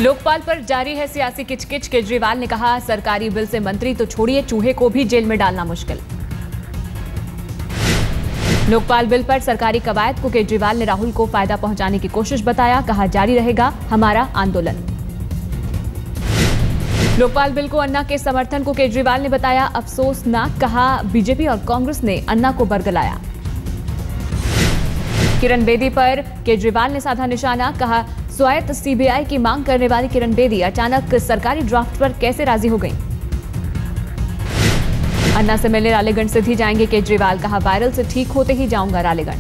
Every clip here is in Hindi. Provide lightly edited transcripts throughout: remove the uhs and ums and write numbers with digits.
लोकपाल पर जारी है सियासी किचकिच। केजरीवाल ने कहा, सरकारी बिल से मंत्री तो छोड़िए, चूहे को भी जेल में डालना मुश्किल। लोकपाल बिल पर सरकारी कवायद को केजरीवाल ने राहुल को फायदा पहुंचाने की कोशिश बताया। कहा, जारी रहेगा हमारा आंदोलन। लोकपाल बिल को अन्ना के समर्थन को केजरीवाल ने बताया अफसोसनाक। कहा, बीजेपी और कांग्रेस ने अन्ना को बरगलाया। किरण बेदी पर केजरीवाल ने साधा निशाना। कहा, स्वायत्त सीबीआई की मांग करने वाली किरण बेदी अचानक सरकारी ड्राफ्ट पर कैसे राजी हो गईं? अन्ना से मिलने रालेगण सिद्धि जाएंगे केजरीवाल। कहा, वायरल से ठीक होते ही जाऊंगा रालेगण।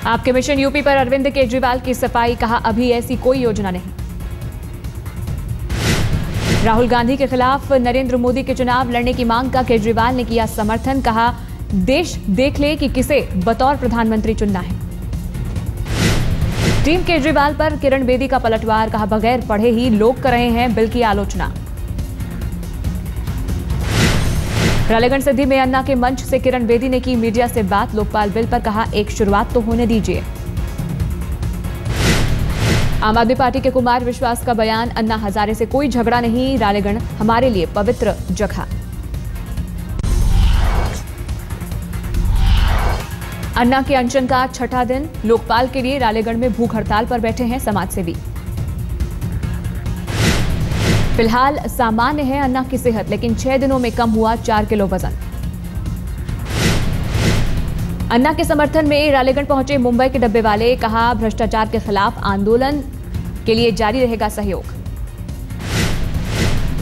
आपके मिशन यूपी पर अरविंद केजरीवाल की सफाई। कहा, अभी ऐसी कोई योजना नहीं। राहुल गांधी के खिलाफ नरेंद्र मोदी के चुनाव लड़ने की मांग का केजरीवाल ने किया समर्थन। कहा, देश देख ले कि किसे बतौर प्रधानमंत्री चुनना है। टीम केजरीवाल पर किरण बेदी का पलटवार। कहा, बगैर पढ़े ही लोग कर रहे हैं बिल की आलोचना। रालेगण सिद्धि में अन्ना के मंच से किरण बेदी ने की मीडिया से बात। लोकपाल बिल पर कहा, एक शुरुआत तो होने दीजिए। आम आदमी पार्टी के कुमार विश्वास का बयान। अन्ना हजारे से कोई झगड़ा नहीं, रालेगण हमारे लिए पवित्र जगह। अन्ना के अनशन का छठा दिन। लोकपाल के लिए रालेगण में भूख हड़ताल पर बैठे हैं समाजसेवी। फिलहाल सामान्य है अन्ना की सेहत, लेकिन 6 दिनों में कम हुआ 4 किलो वजन। अन्ना के समर्थन में रालेगण पहुंचे मुंबई के डब्बे वाले। कहा, भ्रष्टाचार के खिलाफ आंदोलन के लिए जारी रहेगा सहयोग।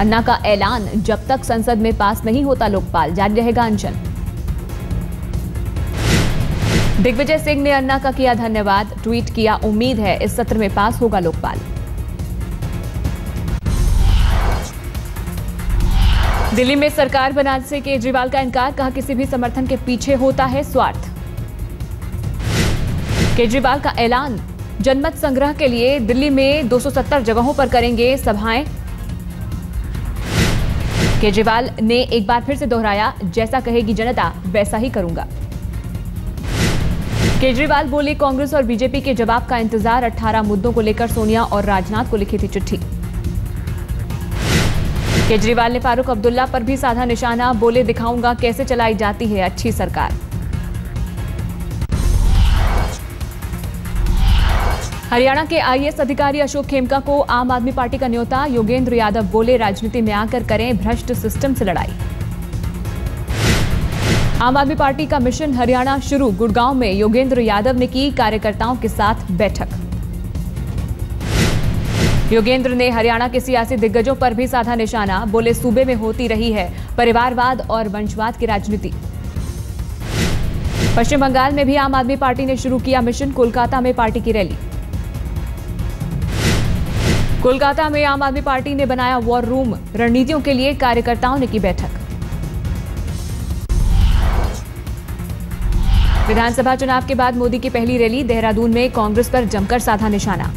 अन्ना का ऐलान, जब तक संसद में पास नहीं होता लोकपाल, जारी रहेगा अनशन। दिग्विजय सिंह ने अन्ना का किया धन्यवाद। ट्वीट किया, उम्मीद है इस सत्र में पास होगा लोकपाल। दिल्ली में सरकार बनाने से केजरीवाल का इनकार। कहा, किसी भी समर्थन के पीछे होता है स्वार्थ। केजरीवाल का ऐलान, जनमत संग्रह के लिए दिल्ली में 270 जगहों पर करेंगे सभाएं। केजरीवाल ने एक बार फिर से दोहराया, जैसा कहेगी जनता वैसा ही करूंगा। केजरीवाल बोले, कांग्रेस और बीजेपी के जवाब का इंतजार। 18 मुद्दों को लेकर सोनिया और राजनाथ को लिखी थी चिट्ठी। केजरीवाल ने फारूक अब्दुल्ला पर भी साधा निशाना। बोले, दिखाऊंगा कैसे चलाई जाती है अच्छी सरकार। हरियाणा के आईएएस अधिकारी अशोक खेमका को आम आदमी पार्टी का न्योता। योगेंद्र यादव बोले, राजनीति में आकर करें भ्रष्ट सिस्टम से लड़ाई। आम आदमी पार्टी का मिशन हरियाणा शुरू। गुड़गांव में योगेंद्र यादव ने की कार्यकर्ताओं के साथ बैठक। योगेंद्र ने हरियाणा के सियासी दिग्गजों पर भी साधा निशाना। बोले, सूबे में होती रही है परिवारवाद और वंशवाद की राजनीति। पश्चिम बंगाल में भी आम आदमी पार्टी ने शुरू किया मिशन। कोलकाता में पार्टी की रैली। कोलकाता में आम आदमी पार्टी ने बनाया वॉर रूम। रणनीतियों के लिए कार्यकर्ताओं ने की बैठक। विधानसभा चुनाव के बाद मोदी की पहली रैली। देहरादून में कांग्रेस पर जमकर साधा निशाना।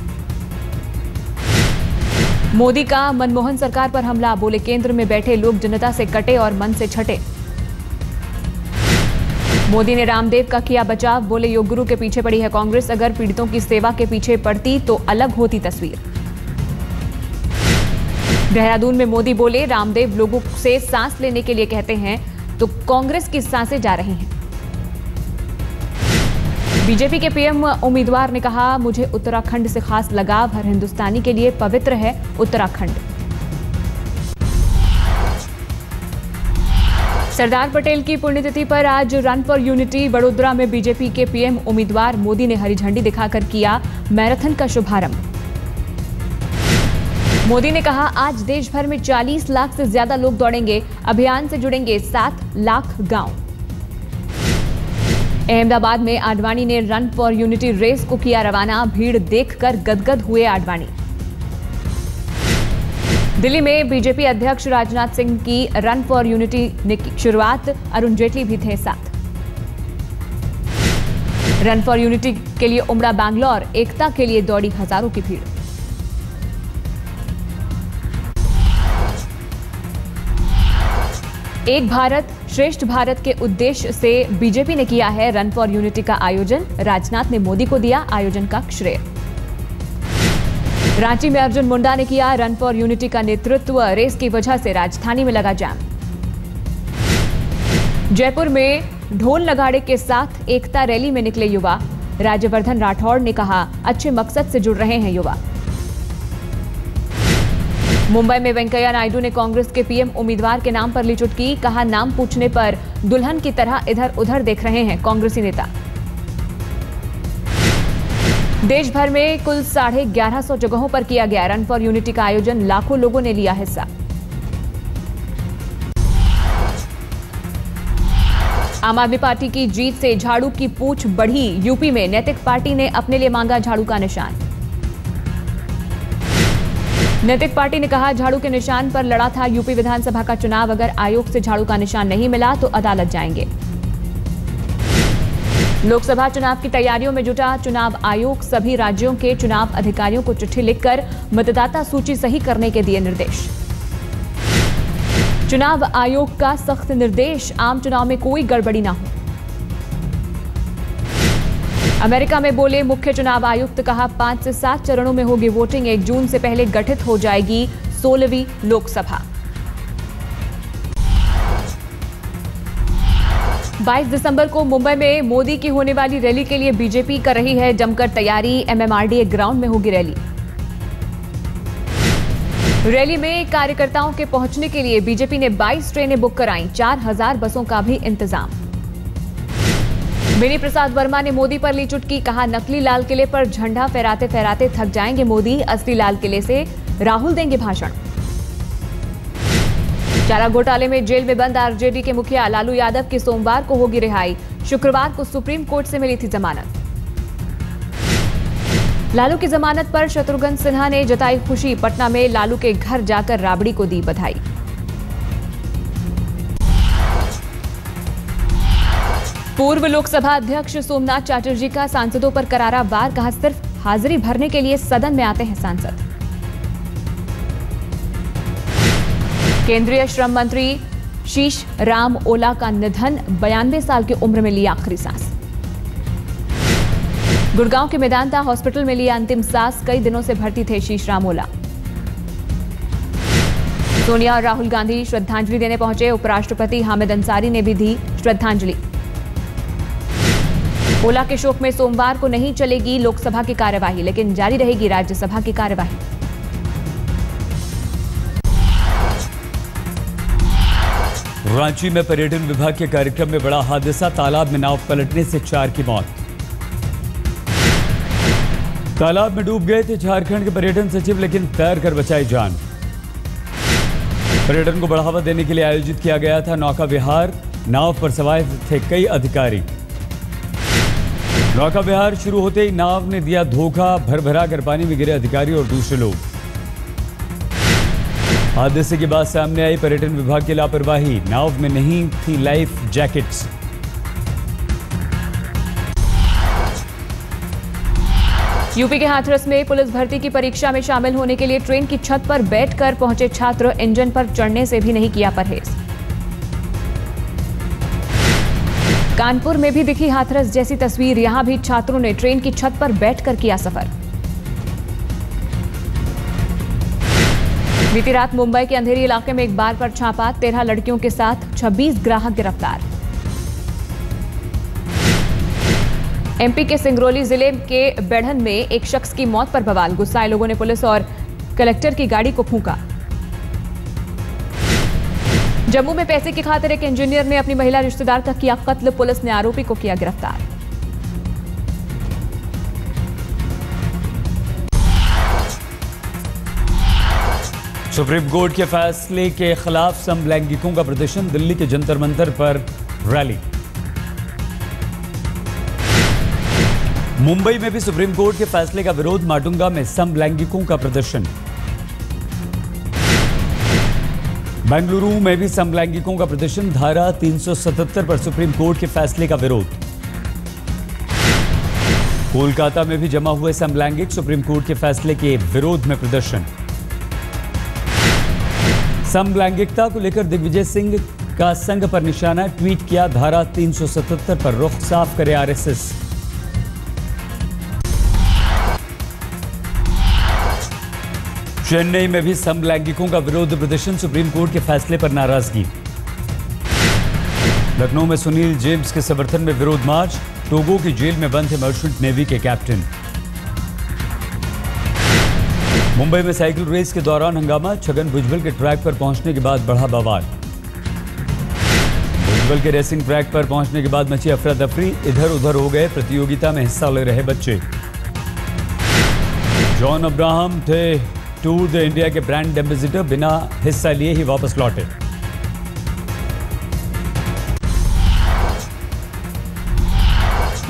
मोदी का मनमोहन सरकार पर हमला। बोले, केंद्र में बैठे लोग जनता से कटे और मन से छटे। मोदी ने रामदेव का किया बचाव। बोले, योग गुरु के पीछे पड़ी है कांग्रेस। अगर पीड़ितों की सेवा के पीछे पड़ती तो अलग होती तस्वीर। देहरादून में मोदी बोले, रामदेव लोगों से सांस लेने के लिए कहते हैं तो कांग्रेस की सांसें जा रही हैं। बीजेपी के पीएम उम्मीदवार ने कहा, मुझे उत्तराखंड से खास लगाव। हर हिंदुस्तानी के लिए पवित्र है उत्तराखंड। सरदार पटेल की पुण्यतिथि पर आज रन फॉर यूनिटी। वडोदरा में बीजेपी के पीएम उम्मीदवार मोदी ने हरी झंडी दिखाकर किया मैराथन का शुभारंभ। मोदी ने कहा, आज देश भर में 40 लाख से ज्यादा लोग दौड़ेंगे। अभियान से जुड़ेंगे 7 लाख गांव। अहमदाबाद में आडवाणी ने रन फॉर यूनिटी रेस को किया रवाना। भीड़ देखकर गदगद हुए आडवाणी। दिल्ली में बीजेपी अध्यक्ष राजनाथ सिंह की रन फॉर यूनिटी ने की शुरुआत। अरुण जेटली भी थे साथ। रन फॉर यूनिटी के लिए उमड़ा बैंगलोर। एकता के लिए दौड़ी हजारों की भीड़। एक भारत श्रेष्ठ भारत के उद्देश्य से बीजेपी ने किया है रन फॉर यूनिटी का आयोजन। राजनाथ ने मोदी को दिया आयोजन का श्रेय। रांची में अर्जुन मुंडा ने किया रन फॉर यूनिटी का नेतृत्व। रेस की वजह से राजधानी में लगा जाम। जयपुर में ढोल नगाड़े के साथ एकता रैली में निकले युवा। राज्यवर्धन राठौड़ ने कहा, अच्छे मकसद से जुड़ रहे हैं युवा। मुंबई में वेंकैया नायडू ने कांग्रेस के पीएम उम्मीदवार के नाम पर ली चुटकी। कहा, नाम पूछने पर दुल्हन की तरह इधर उधर देख रहे हैं कांग्रेसी नेता। देश भर में कुल 1150 जगहों पर किया गया रन फॉर यूनिटी का आयोजन। लाखों लोगों ने लिया हिस्सा। आम आदमी पार्टी की जीत से झाड़ू की पूछ बढ़ी। यूपी में नैतिक पार्टी ने अपने लिए मांगा झाड़ू का निशान। नैतिक पार्टी ने कहा, झाड़ू के निशान पर लड़ा था यूपी विधानसभा का चुनाव। अगर आयोग से झाड़ू का निशान नहीं मिला तो अदालत जाएंगे। लोकसभा चुनाव की तैयारियों में जुटा चुनाव आयोग। सभी राज्यों के चुनाव अधिकारियों को चिट्ठी लिखकर मतदाता सूची सही करने के दिए निर्देश। चुनाव आयोग का सख्त निर्देश, आम चुनाव में कोई गड़बड़ी ना हो। अमेरिका में बोले मुख्य चुनाव आयुक्त। कहा, 5 से 7 चरणों में होगी वोटिंग। 1 जून से पहले गठित हो जाएगी 16वीं लोकसभा। 22 दिसंबर को मुंबई में मोदी की होने वाली रैली के लिए बीजेपी कर रही है जमकर तैयारी। एमएमआरडीए ग्राउंड में होगी रैली। रैली में कार्यकर्ताओं के पहुंचने के लिए बीजेपी ने 22 ट्रेनें बुक कराई। 4000 बसों का भी इंतजाम। बेनी प्रसाद वर्मा ने मोदी पर ली चुटकी। कहा, नकली लाल किले पर झंडा फहराते फहराते थक जाएंगे मोदी। असली लाल किले से राहुल देंगे भाषण। चारा घोटाले में जेल में बंद आरजेडी के मुखिया लालू यादव की सोमवार को होगी रिहाई। शुक्रवार को सुप्रीम कोर्ट से मिली थी जमानत। लालू की जमानत पर शत्रुघ्न सिन्हा ने जताई खुशी। पटना में लालू के घर जाकर राबड़ी को दी बधाई। पूर्व लोकसभा अध्यक्ष सोमनाथ चटर्जी का सांसदों पर करारा वार। कहा, सिर्फ हाजिरी भरने के लिए सदन में आते हैं सांसद। केंद्रीय श्रम मंत्री शीश राम ओला का निधन। 92 साल की उम्र में ली आखिरी सांस। गुड़गांव के मेदांता हॉस्पिटल में लिया अंतिम सांस। कई दिनों से भर्ती थे शीश राम ओला। सोनिया और राहुल गांधी श्रद्धांजलि देने पहुंचे। उपराष्ट्रपति हामिद अंसारी ने भी दी श्रद्धांजलि। ओला के शोक में सोमवार को नहीं चलेगी लोकसभा की कार्यवाही, लेकिन जारी रहेगी राज्यसभा की कार्यवाही। रांची में पर्यटन विभाग के कार्यक्रम में बड़ा हादसा। तालाब में नाव पलटने से 4 की मौत। तालाब में डूब गए थे झारखंड के पर्यटन सचिव, लेकिन तैर कर बचाई जान। पर्यटन को बढ़ावा देने के लिए आयोजित किया गया था नौका विहार। नाव पर सवार थे कई अधिकारी। नौका विहार शुरू होते ही नाव ने दिया धोखा। भरभरा कर पानी में गिरे अधिकारी और दूसरे लोग। हादसे के बाद सामने आई पर्यटन विभाग की लापरवाही। नाव में नहीं थी लाइफ जैकेट्स। यूपी के हाथरस में पुलिस भर्ती की परीक्षा में शामिल होने के लिए ट्रेन की छत पर बैठकर पहुंचे छात्र। इंजन पर चढ़ने से भी नहीं किया परहेज। कानपुर में भी दिखी हाथरस जैसी तस्वीर। यहां भी छात्रों ने ट्रेन की छत पर बैठकर किया सफर। बीती रात मुंबई के अंधेरी इलाके में एक बार पर छापा। 13 लड़कियों के साथ 26 ग्राहक गिरफ्तार। एमपी के सिंगरौली जिले के बेढ़न में एक शख्स की मौत पर बवाल। गुस्साए लोगों ने पुलिस और कलेक्टर की गाड़ी को फूंका। जम्मू में पैसे की खातिर एक इंजीनियर ने अपनी महिला रिश्तेदार का किया कत्ल। पुलिस ने आरोपी को किया गिरफ्तार। सुप्रीम कोर्ट के फैसले के खिलाफ समलैंगिकों का प्रदर्शन। दिल्ली के जंतर मंतर पर रैली। मुंबई में भी सुप्रीम कोर्ट के फैसले का विरोध। माटुंगा में समलैंगिकों का प्रदर्शन। बेंगलुरु में भी समलैंगिकों का प्रदर्शन। धारा 377 पर सुप्रीम कोर्ट के फैसले का विरोध। कोलकाता में भी जमा हुए समलैंगिक। सुप्रीम कोर्ट के फैसले के विरोध में प्रदर्शन। समलैंगिकता को लेकर दिग्विजय सिंह का संघ पर निशाना, ट्वीट किया धारा 377 पर रुख साफ करे आरएसएस। चेन्नई में भी समलैंगिकों का विरोध प्रदर्शन, सुप्रीम कोर्ट के फैसले पर नाराजगी। लखनऊ में सुनील जेम्स के समर्थन में विरोध मार्च, टोगो की जेल में बंद थे मर्चेंट नेवी के कैप्टन। मुंबई में साइकिल रेस के दौरान हंगामा, छगन भुजबल के ट्रैक पर पहुंचने के बाद बढ़ा बवाल। भुजबल के रेसिंग ट्रैक पर पहुंचने के बाद मची अफरा तफरी, इधर उधर हो गए प्रतियोगिता में हिस्सा ले रहे बच्चे। जॉन अब्राहम थे टूर द इंडिया के ब्रांड एम्बेसडर, बिना हिस्सा लिए ही वापस लौटे।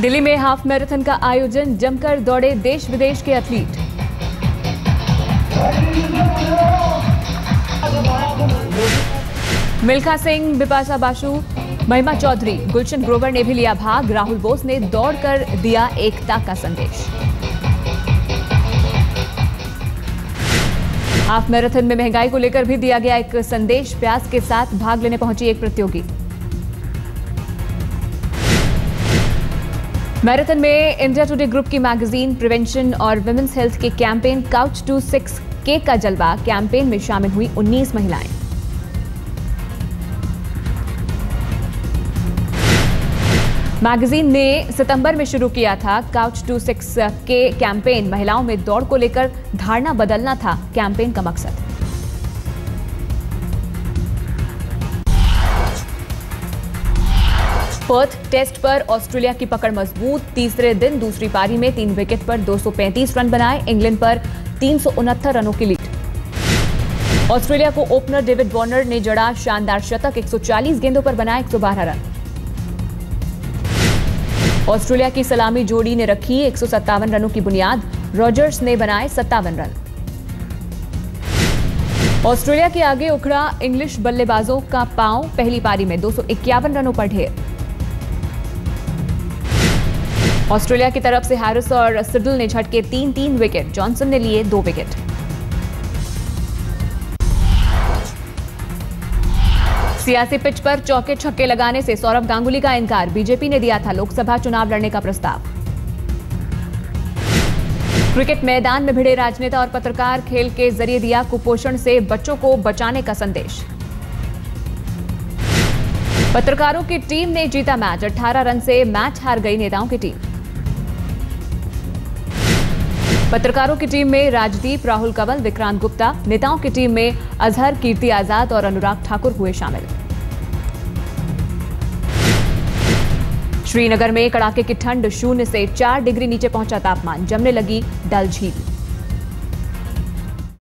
दिल्ली में हाफ मैराथन का आयोजन, जमकर दौड़े देश विदेश के एथलीट। मिल्खा सिंह, बिपाशा बासु, महिमा चौधरी, गुलशन ग्रोवर ने भी लिया भाग। राहुल बोस ने दौड़कर दिया एकता का संदेश। हाफ मैराथन में महंगाई को लेकर भी दिया गया एक संदेश, प्याज के साथ भाग लेने पहुंची एक प्रतियोगी। मैराथन में इंडिया टुडे ग्रुप की मैगजीन प्रिवेंशन और विमेंस हेल्थ के कैंपेन काउच टू 6K का जलवा, कैंपेन में शामिल हुई 19 महिलाएं। मैगजीन ने सितंबर में शुरू किया था काउच टू 6K कैंपेन, महिलाओं में दौड़ को लेकर धारणा बदलना था कैंपेन का मकसद। पर्थ टेस्ट पर ऑस्ट्रेलिया की पकड़ मजबूत, तीसरे दिन दूसरी पारी में 3 विकेट पर 235 रन बनाए, इंग्लैंड पर 369 रनों की लीड। ऑस्ट्रेलिया को ओपनर डेविड वार्नर ने जड़ा शानदार शतक, 140 गेंदों पर बनाए 112 रन। ऑस्ट्रेलिया की सलामी जोड़ी ने रखी 157 रनों की बुनियाद, रॉजर्स ने बनाए 57 रन। ऑस्ट्रेलिया के आगे उखड़ा इंग्लिश बल्लेबाजों का पांव, पहली पारी में 251 रनों पर ढेर। ऑस्ट्रेलिया की तरफ से हैरिस और सिडल ने झटके 3-3 विकेट, जॉनसन ने लिए 2 विकेट। सियासी पिच पर चौके छक्के लगाने से सौरव गांगुली का इनकार, बीजेपी ने दिया था लोकसभा चुनाव लड़ने का प्रस्ताव। क्रिकेट मैदान में भिड़े राजनेता और पत्रकार, खेल के जरिए दिया कुपोषण से बच्चों को बचाने का संदेश। पत्रकारों की टीम ने जीता मैच, 18 रन से मैच हार गई नेताओं की टीम। पत्रकारों की टीम में राजदीप, राहुल कंवल, विक्रांत गुप्ता, नेताओं की टीम में अजहर, कीर्ति आजाद और अनुराग ठाकुर हुए शामिल। श्रीनगर में कड़ाके की ठंड, 0 से 4 डिग्री नीचे पहुंचा तापमान, जमने लगी डल झील।